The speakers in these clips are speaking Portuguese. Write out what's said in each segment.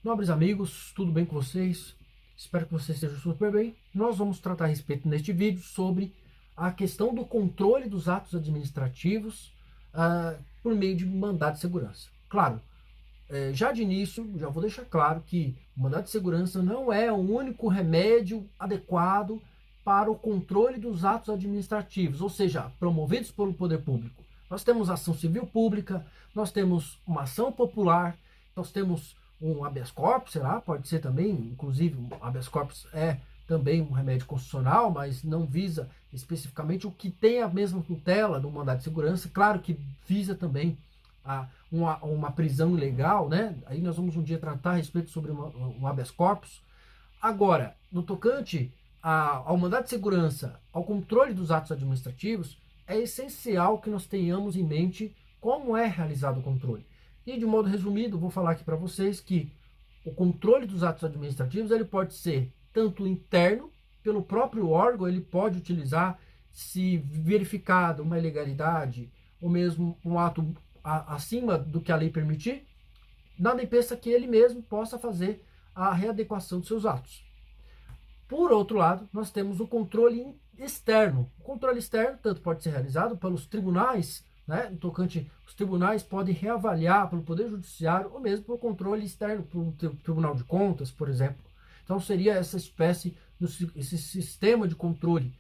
Nobres amigos, tudo bem com vocês? Espero que vocês estejam super bem. Nós vamos tratar a respeito neste vídeo sobre a questão do controle dos atos administrativos por meio de mandado de segurança. Claro, já de início, já vou deixar claro que o mandado de segurança não é o único remédio adequado para o controle dos atos administrativos, ou seja, promovidos pelo poder público. Nós temos ação civil pública, nós temos uma ação popular, nós temos um habeas corpus, sei lá, pode ser também, inclusive o habeas corpus é também um remédio constitucional, mas não visa especificamente o que tem a mesma tutela do mandado de segurança, claro que visa também uma prisão ilegal, né? Aí nós vamos um dia tratar a respeito sobre um habeas corpus. Agora, no tocante ao mandado de segurança, ao controle dos atos administrativos, é essencial que nós tenhamos em mente como é realizado o controle. E de modo resumido, vou falar aqui para vocês que o controle dos atos administrativos ele pode ser tanto interno, pelo próprio órgão, ele pode utilizar, se verificada uma ilegalidade ou mesmo um ato acima do que a lei permitir, nada impeça que ele mesmo possa fazer a readequação dos seus atos. Por outro lado, nós temos o controle externo. O controle externo tanto pode ser realizado pelos tribunais, né? No tocante, os tribunais podem reavaliar pelo Poder Judiciário ou mesmo por controle externo, pelo Tribunal de Contas, por exemplo. Então seria essa espécie, esse sistema de controle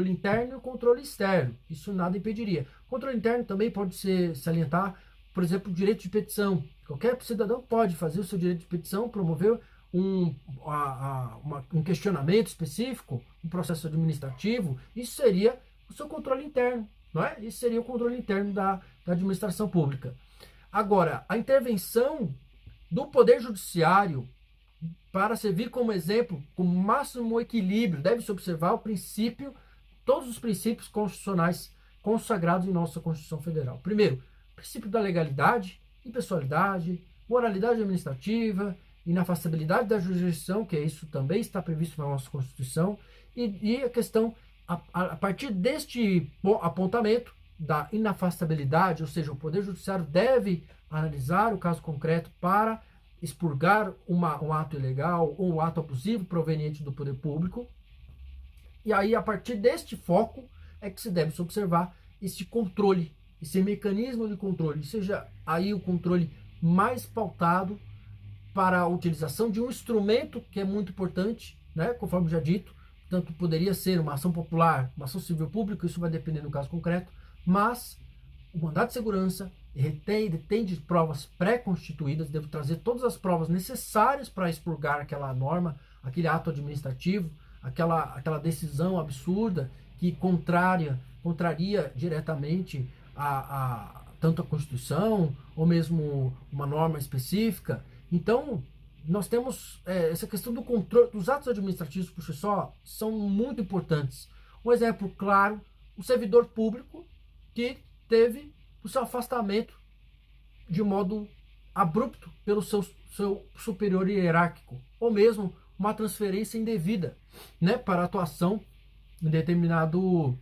interno e controle externo. Isso nada impediria. O controle interno também pode ser salientar, por exemplo, o direito de petição. Qualquer cidadão pode fazer o seu direito de petição, promover um questionamento específico, um processo administrativo. Isso seria o seu controle interno. Não é? Isso seria o controle interno da administração pública. Agora, a intervenção do Poder Judiciário para servir como exemplo, com o máximo equilíbrio, deve-se observar todos os princípios constitucionais consagrados em nossa Constituição Federal. Primeiro, princípio da legalidade, impessoalidade, moralidade administrativa, inafastabilidade da jurisdição, que isso também está previsto na nossa Constituição, e a questão a partir deste apontamento da inafastabilidade, ou seja, o Poder Judiciário deve analisar o caso concreto para expurgar um ato ilegal ou um ato abusivo proveniente do poder público. E aí, a partir deste foco, é que se deve se observar esse controle, esse mecanismo de controle, seja aí o controle mais pautado para a utilização de um instrumento que é muito importante, né, conforme já dito. Tanto poderia ser uma ação popular, uma ação civil pública, isso vai depender do caso concreto, mas o mandado de segurança detém de provas pré-constituídas, deve trazer todas as provas necessárias para expurgar aquela norma, aquele ato administrativo, aquela decisão absurda que contraria diretamente tanto a Constituição ou mesmo uma norma específica. Então, nós temos essa questão do controle dos atos administrativos por si só são muito importantes. Um exemplo claro, o servidor público que teve o seu afastamento de modo abrupto pelo seu superior hierárquico, ou mesmo uma transferência indevida, né, para atuação em determinado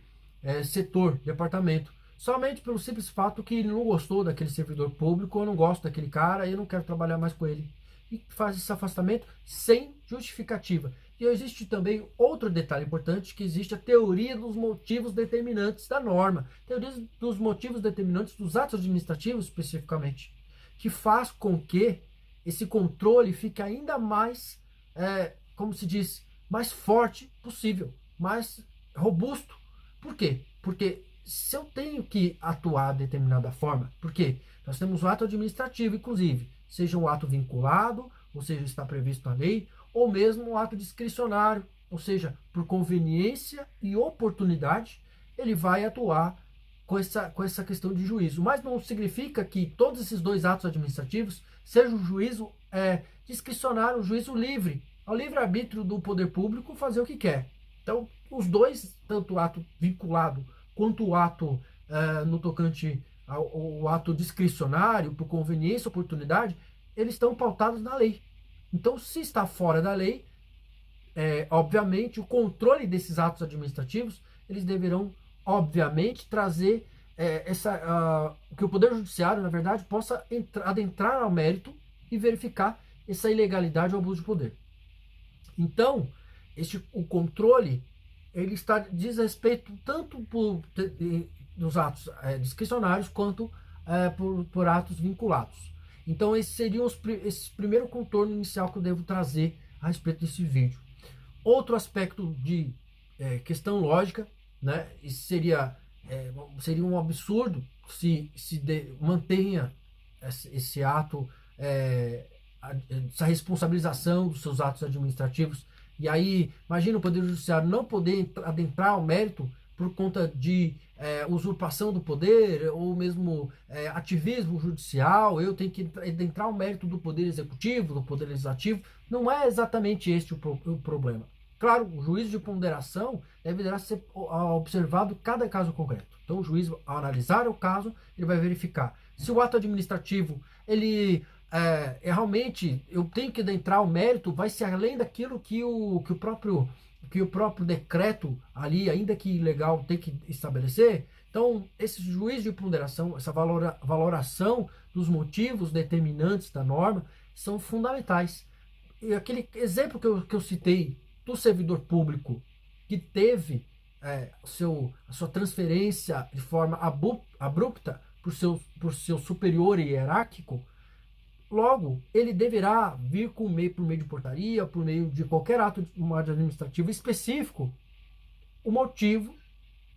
setor, departamento, somente pelo simples fato que ele não gostou daquele servidor público, ou não gosto daquele cara e eu não quero trabalhar mais com ele. E faz esse afastamento sem justificativa. E existe também outro detalhe importante, que existe a teoria dos motivos determinantes da norma, teoria dos motivos determinantes dos atos administrativos especificamente, que faz com que esse controle fique ainda mais, como se diz, mais forte possível, mais robusto. Por quê? Porque se eu tenho que atuar de determinada forma, porque nós temos o ato administrativo, inclusive, seja um ato vinculado, ou seja, está previsto na lei, ou mesmo um ato discricionário, ou seja, por conveniência e oportunidade, ele vai atuar com essa questão de juízo. Mas não significa que todos esses dois atos administrativos sejam um juízo discricionário, um juízo livre, ao livre-arbítrio do poder público fazer o que quer. Então, os dois, tanto o ato vinculado quanto o ato no tocante ao ato discricionário, por conveniência e oportunidade, eles estão pautados na lei. Então, se está fora da lei, obviamente, o controle desses atos administrativos, eles deverão, obviamente, trazer que o Poder Judiciário, na verdade, possa adentrar ao mérito e verificar essa ilegalidade ou abuso de poder. Então, o controle, ele diz respeito tanto dos atos discricionários quanto por atos vinculados. Então, esse seria esse primeiro contorno inicial que eu devo trazer a respeito desse vídeo. Outro aspecto de questão lógica, né? Isso seria um absurdo se mantenha esse ato, essa responsabilização dos seus atos administrativos. E aí, imagina o Poder Judiciário não poder adentrar ao mérito por conta de usurpação do poder, ou mesmo ativismo judicial. Eu tenho que adentrar ao mérito do Poder Executivo, do Poder Legislativo. Não é exatamente este o problema. Claro, o juízo de ponderação deverá ser observado cada caso concreto. Então, o juiz, ao analisar o caso, ele vai verificar se o ato administrativo, ele realmente, eu tenho que adentrar ao mérito, vai ser além daquilo que o próprio decreto ali, ainda que ilegal, tem que estabelecer. Então, esse juízo de ponderação, essa valoração dos motivos determinantes da norma, são fundamentais. E aquele exemplo que eu citei do servidor público que teve a sua transferência de forma abrupta por seu superior hierárquico, logo, ele deverá vir por meio de portaria, por meio de qualquer ato administrativo específico, o motivo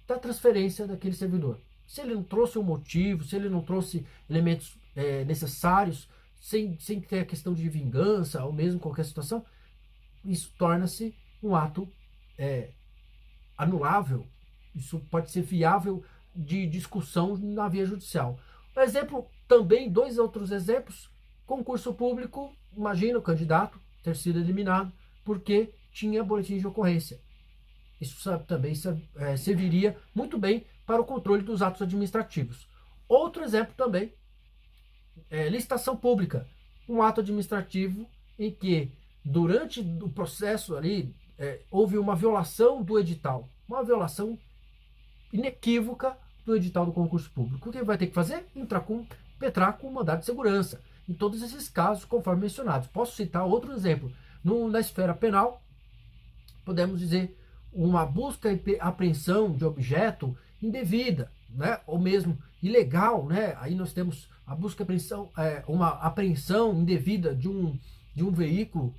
da transferência daquele servidor. Se ele não trouxe um motivo, se ele não trouxe elementos necessários, sem ter a questão de vingança ou mesmo qualquer situação, isso torna-se um ato anulável. Isso pode ser viável de discussão na via judicial. Por exemplo, também dois outros exemplos: concurso público, imagina o candidato ter sido eliminado porque tinha boletim de ocorrência. Isso também serviria muito bem para o controle dos atos administrativos. Outro exemplo também licitação pública, um ato administrativo em que durante o processo ali houve uma violação do edital, uma violação inequívoca do edital do concurso público. O que ele vai ter que fazer? Impetrar com mandado de segurança. Em todos esses casos, conforme mencionados. Posso citar outro exemplo. Na esfera penal, podemos dizer uma busca e apreensão de objeto indevida, né? Ou mesmo ilegal, né? Aí nós temos a busca e apreensão, uma apreensão indevida de um veículo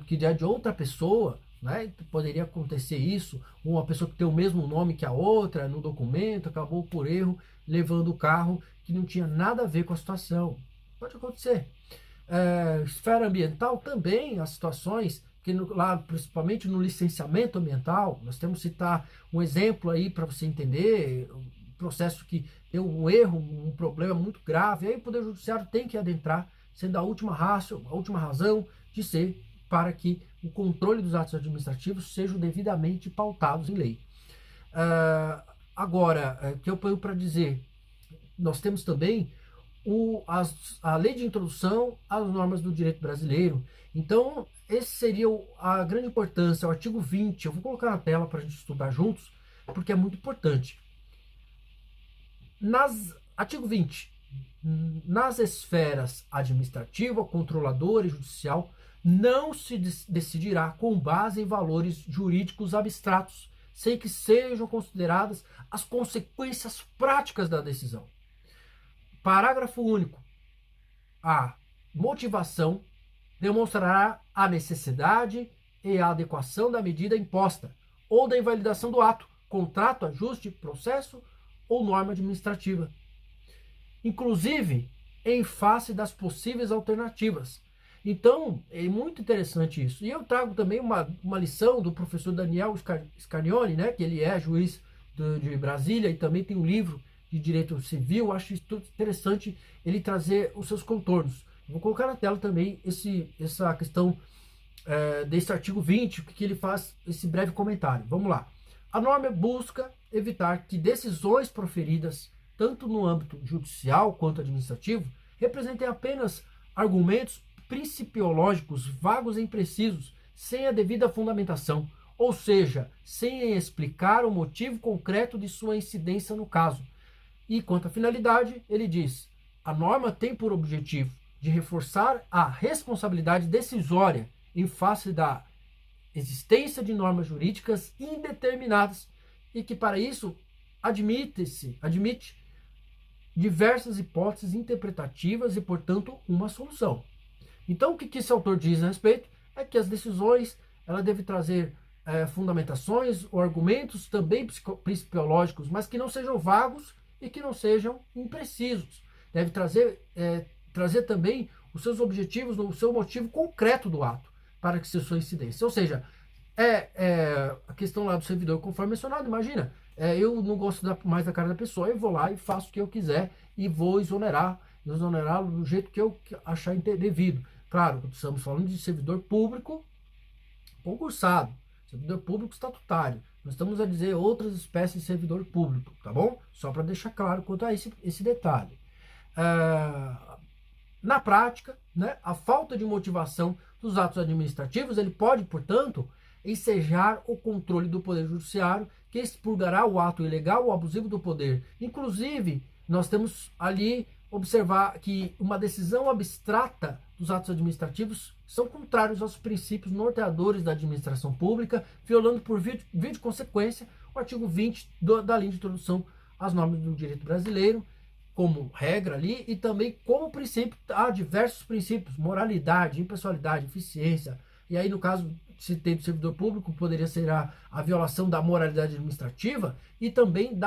que é de outra pessoa, né? Poderia acontecer isso, uma pessoa que tem o mesmo nome que a outra no documento, acabou por erro levando o carro que não tinha nada a ver com a situação. Pode acontecer. Esfera ambiental também, as situações que lá, principalmente no licenciamento ambiental, nós temos que citar um exemplo aí para você entender, um processo que deu um erro, um problema muito grave, aí o Poder Judiciário tem que adentrar, sendo a última razão de ser para que o controle dos atos administrativos sejam devidamente pautados em lei. Agora, que eu ponho para dizer, nós temos também a lei de introdução às normas do direito brasileiro. Então, esse seria a grande importância, o artigo 20. Eu vou colocar na tela para a gente estudar juntos, porque é muito importante. Artigo 20. Nas esferas administrativa, controladora e judicial, não se decidirá com base em valores jurídicos abstratos, sem que sejam consideradas as consequências práticas da decisão. Parágrafo único. A motivação demonstrará a necessidade e a adequação da medida imposta ou da invalidação do ato, contrato, ajuste, processo ou norma administrativa, inclusive em face das possíveis alternativas. Então, é muito interessante isso. E eu trago também uma lição do professor Daniel Scarnioni, né, que ele é juiz de Brasília e também tem um livro de direito civil. Eu acho isso interessante ele trazer os seus contornos. Vou colocar na tela também essa questão desse artigo 20, que ele faz esse breve comentário. Vamos lá. A norma busca evitar que decisões proferidas, tanto no âmbito judicial quanto administrativo, representem apenas argumentos principiológicos vagos e imprecisos, sem a devida fundamentação, ou seja, sem explicar o motivo concreto de sua incidência no caso. E quanto à finalidade, ele diz: a norma tem por objetivo de reforçar a responsabilidade decisória em face da existência de normas jurídicas indeterminadas e que, para isso, admite diversas hipóteses interpretativas e, portanto, uma solução. Então, o que esse autor diz a respeito é que as decisões ela deve trazer fundamentações ou argumentos também principiológicos, mas que não sejam vagos e que não sejam imprecisos. Deve trazer também os seus objetivos, o seu motivo concreto do ato para que seja sua incidência. Ou seja, a questão lá do servidor, conforme mencionado, imagina, eu não gosto mais da cara da pessoa, eu vou lá e faço o que eu quiser e vou exonerá-lo do jeito que eu achar devido. Claro, estamos falando de servidor público concursado, servidor público estatutário. Nós estamos a dizer outras espécies de servidor público, tá bom? Só para deixar claro quanto a esse detalhe. Na prática, né, a falta de motivação dos atos administrativos, ele pode, portanto, ensejar o controle do Poder Judiciário, que expurgará o ato ilegal ou abusivo do poder. Inclusive, nós temos ali observar que uma decisão abstrata dos atos administrativos são contrários aos princípios norteadores da administração pública, violando por via de consequência o artigo 20 da Lei de Introdução às Normas do Direito Brasileiro, como regra ali, e também como princípio, há diversos princípios, moralidade, impessoalidade, eficiência, e aí no caso, se tem do servidor público, poderia ser a violação da moralidade administrativa, e também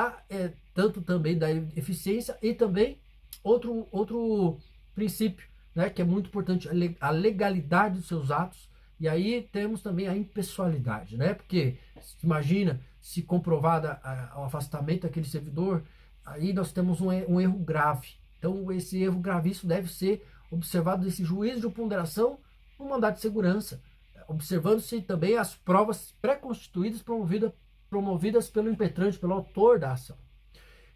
tanto também da eficiência, e também outro princípio, né, que é muito importante, a legalidade dos seus atos, e aí temos também a impessoalidade, né, porque imagina se comprovada o afastamento daquele servidor, aí nós temos um erro grave. Então, esse erro gravíssimo deve ser observado nesse juízo de ponderação no mandado de segurança, observando-se também as provas pré-constituídas promovidas pelo impetrante, pelo autor da ação.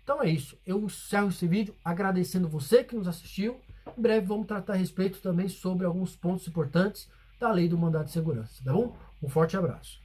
Então é isso. Eu encerro esse vídeo agradecendo você que nos assistiu. Em breve vamos tratar a respeito também sobre alguns pontos importantes da lei do mandado de segurança, tá bom? Um forte abraço.